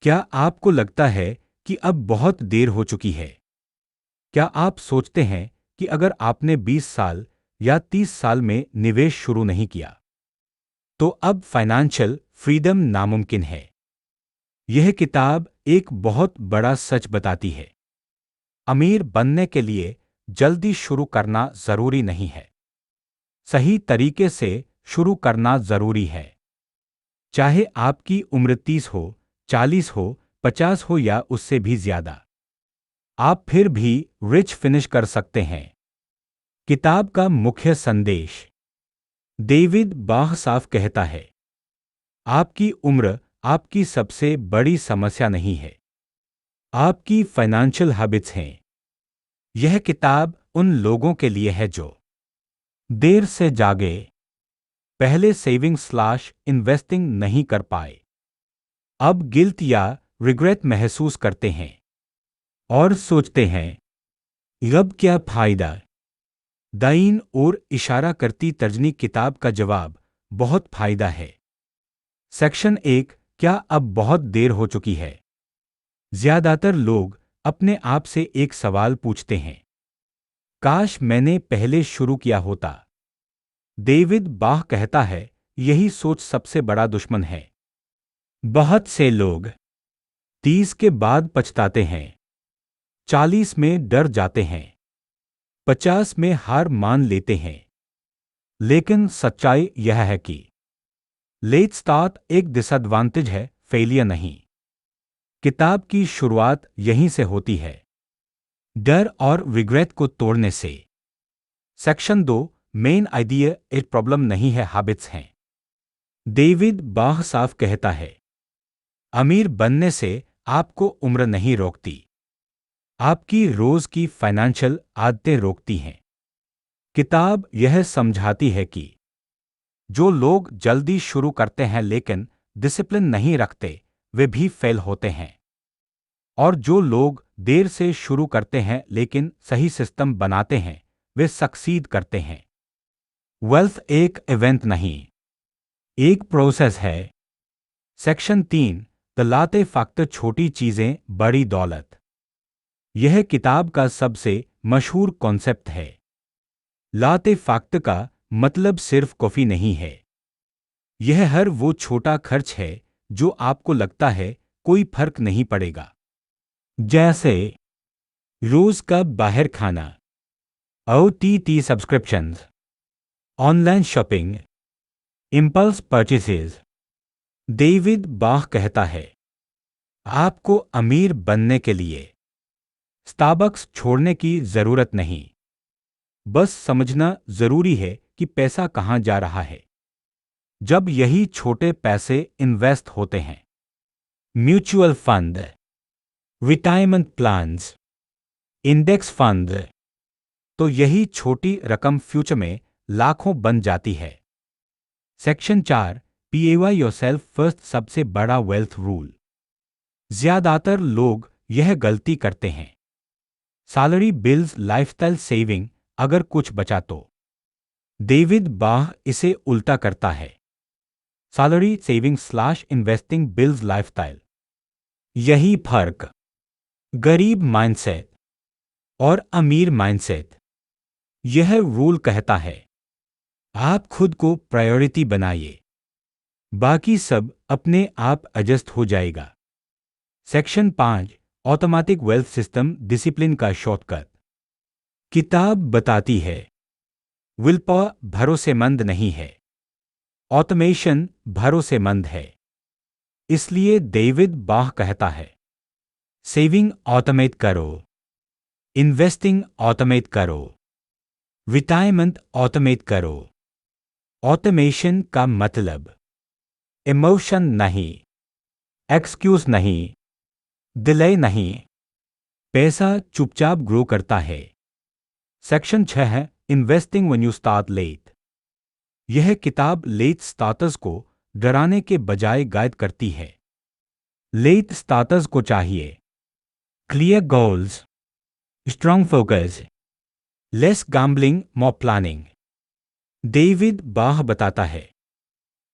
क्या आपको लगता है कि अब बहुत देर हो चुकी है? क्या आप सोचते हैं कि अगर आपने 20 साल या 30 साल में निवेश शुरू नहीं किया, तो अब फाइनेंशियल फ्रीडम नामुमकिन है? यह किताब एक बहुत बड़ा सच बताती है। अमीर बनने के लिए जल्दी शुरू करना जरूरी नहीं है। सही तरीके से शुरू करना जरूरी है। चाहे आपकी उम्र 30 हो, 40 हो, 50 हो या उससे भी ज्यादा, आप फिर भी रिच फिनिश कर सकते हैं। किताब का मुख्य संदेश। डेविड बाह साफ कहता है, आपकी उम्र आपकी सबसे बड़ी समस्या नहीं है, आपकी फाइनेंशियल हैबिट्स हैं। यह किताब उन लोगों के लिए है जो देर से जागे, पहले सेविंग/इन्वेस्टिंग नहीं कर पाए, अब गिल्ट या रिग्रेट महसूस करते हैं और सोचते हैं, अब क्या फायदा। दाईं ओर इशारा करती तर्जनी किताब का जवाब बहुत फायदा है। सेक्शन 1, क्या अब बहुत देर हो चुकी है? ज्यादातर लोग अपने आप से एक सवाल पूछते हैं, काश मैंने पहले शुरू किया होता। डेविड बाह कहता है, यही सोच सबसे बड़ा दुश्मन है। बहुत से लोग 30 के बाद पछताते हैं, 40 में डर जाते हैं, 50 में हार मान लेते हैं। लेकिन सच्चाई यह है कि लेट स्टार्ट एक डिसएडवांटेज है, फेलियर नहीं। किताब की शुरुआत यहीं से होती है, डर और रिग्रेट को तोड़ने से। सेक्शन 2, मेन आइडिया एक प्रॉब्लम नहीं है, हैबिट्स हैं। डेविड बाह साफ कहता है, अमीर बनने से आपको उम्र नहीं रोकती, आपकी रोज की फाइनेंशियल आदतें रोकती हैं। किताब यह समझाती है कि जो लोग जल्दी शुरू करते हैं लेकिन डिसिप्लिन नहीं रखते, वे भी फेल होते हैं। और जो लोग देर से शुरू करते हैं लेकिन सही सिस्टम बनाते हैं, वे सक्सीड करते हैं। वेल्थ एक इवेंट नहीं, एक प्रोसेस है। सेक्शन 3, दलाते फैक्टर, छोटी चीजें बड़ी दौलत। यह किताब का सबसे मशहूर कॉन्सेप्ट है। लाते फैक्टर का मतलब सिर्फ कॉफी नहीं है। यह हर वो छोटा खर्च है जो आपको लगता है कोई फर्क नहीं पड़ेगा, जैसे रोज का बाहर खाना, OTT subscriptions, online shopping, impulse purchases. David बाह कहता है, आपको अमीर बनने के लिए स्टारबक्स छोड़ने की जरूरत नहीं, बस समझना जरूरी है कि पैसा कहां जा रहा है। जब यही छोटे पैसे इन्वेस्ट होते हैं, mutual fund, retirement plans, index fund, तो यही छोटी रकम फ्यूचर में लाखों बन जाती है। सेक्शन 4, PAY योरसेल्फ फर्स्ट, सबसे बड़ा वेल्थ रूल। ज्यादातर लोग यह गलती करते हैं, सैलरी बिल्स लाइफस्टाइल सेविंग, अगर कुछ बचा तो। डेविड बाह इसे उल्टा करता है, सैलरी सेविंग/इन्वेस्टिंग बिल्स लाइफस्टाइल। यही फर्क गरीब माइंडसेट और अमीर माइंडसेट। यह रूल कहता है, आप खुद को प्रायोरिटी बनाइए, बाकी सब अपने आप एडजस्ट हो जाएगा। Section 5, automatic wealth system, discipline का शॉर्टकट। किताब बताती है, विल पावर भरोसेमंद नहीं है, ऑटोमेशन भरोसेमंद है। इसलिए डेविड बाह कहता है, सेविंग ऑटोमेट करो, इन्वेस्टिंग ऑटोमेट करो, रिटायरमेंट ऑटोमेट करो। ऑटोमेशन का मतलब इमोशन नहीं, एक्सक्यूज नहीं, डिले नहीं, पैसा चुपचाप ग्रो करता है। सेक्शन 6 है, investing when you start late. यह किताब लेट स्टार्टर्स को डराने के बजाय गाइड करती है। लेट स्टार्टर्स को चाहिए clear goals, strong focus, less gambling, more planning. David Bach बताता है,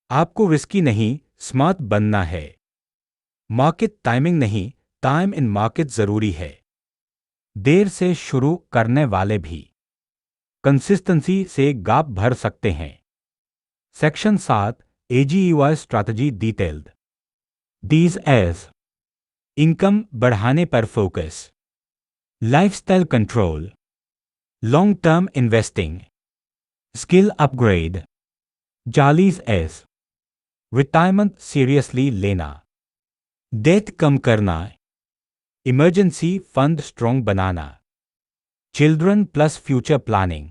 आपको रिस्की नहीं, स्मार्ट बनना है। मार्केट टाइमिंग नहीं, टाइम इन मार्केट जरूरी है। देर से शुरू करने वाले भी कंसिस्टेंसी से गैप भर सकते हैं। Section 7 AGEY strategy detailed. These age income बढ़ाने पर focus, lifestyle control, long term investing, skill upgrade, 40S retirement seriously लेना, डेट कम करना, इमरजेंसी फंड स्ट्रॉन्ग बनाना, children plus future planning,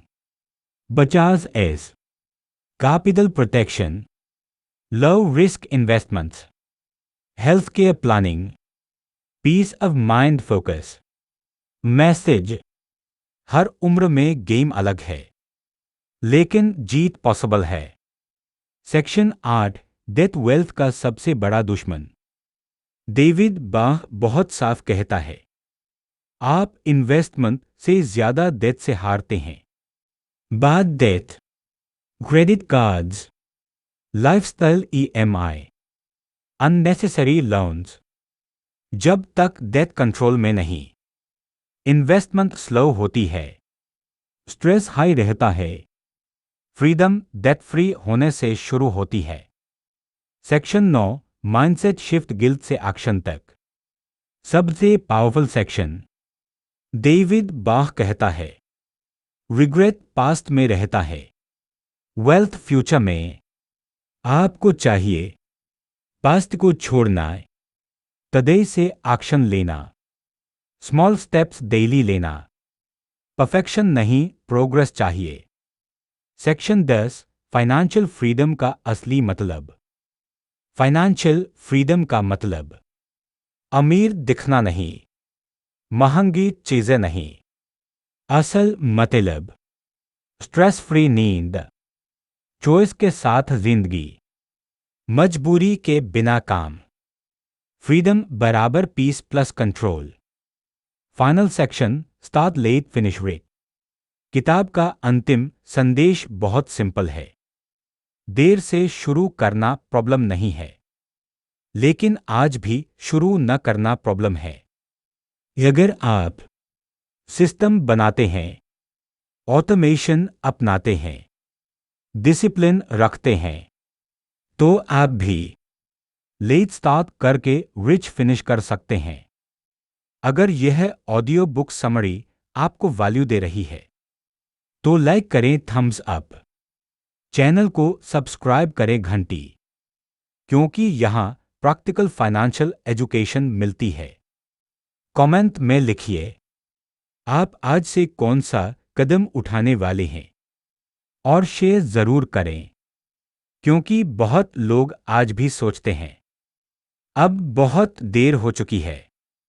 50S capital protection, low risk investments, health care planning, peace of mind focus. Message, हर उम्र में game अलग है, लेकिन जीत पॉसिबल है। सेक्शन 8 डेथ वेल्थ का सबसे बड़ा दुश्मन। डेविड बाह बहुत साफ कहता है, आप इन्वेस्टमेंट से ज्यादा डेथ से हारते हैं। बाद death, credit cards, lifestyle EMI, unnecessary loans. जब तक डेथ कंट्रोल में नहीं, इन्वेस्टमेंट स्लो होती है, स्ट्रेस हाई रहता है। फ्रीडम डेथ फ्री होने से शुरू होती है। सेक्शन 9 माइंडसेट शिफ्ट गिल्ट से एक्शन तक। सबसे पावरफुल सेक्शन। डेविड बाह कहता है, रिग्रेट पास्ट में रहता है, वेल्थ फ्यूचर में। आपको चाहिए पास्ट को छोड़ना, टुडे से एक्शन लेना, स्मॉल स्टेप्स डेली लेना। परफेक्शन नहीं, प्रोग्रेस चाहिए। सेक्शन 10 फाइनेंशियल फ्रीडम का असली मतलब। फाइनेंशियल फ्रीडम का मतलब अमीर दिखना नहीं, महंगी चीजें नहीं, असल मतलब स्ट्रेस फ्री नींद, चॉइस के साथ जिंदगी, मजबूरी के बिना काम। फ्रीडम बराबर peace plus control. Final section start late finish rate. किताब का अंतिम संदेश बहुत सिंपल है। देर से शुरू करना प्रॉब्लम नहीं है, लेकिन आज भी शुरू न करना प्रॉब्लम है। अगर आप सिस्टम बनाते हैं, ऑटोमेशन अपनाते हैं, डिसिप्लिन रखते हैं, तो आप भी लेट स्टार्ट करके रिच फिनिश कर सकते हैं। अगर यह ऑडियो बुक समरी आपको वैल्यू दे रही है, तो लाइक करें, थम्स अप, चैनल को सब्सक्राइब करें, घंटी, क्योंकि यहां प्रैक्टिकल फाइनेंशियल एजुकेशन मिलती है। कमेंट में लिखिए आप आज से कौन सा कदम उठाने वाले हैं, और शेयर जरूर करें, क्योंकि बहुत लोग आज भी सोचते हैं अब बहुत देर हो चुकी है।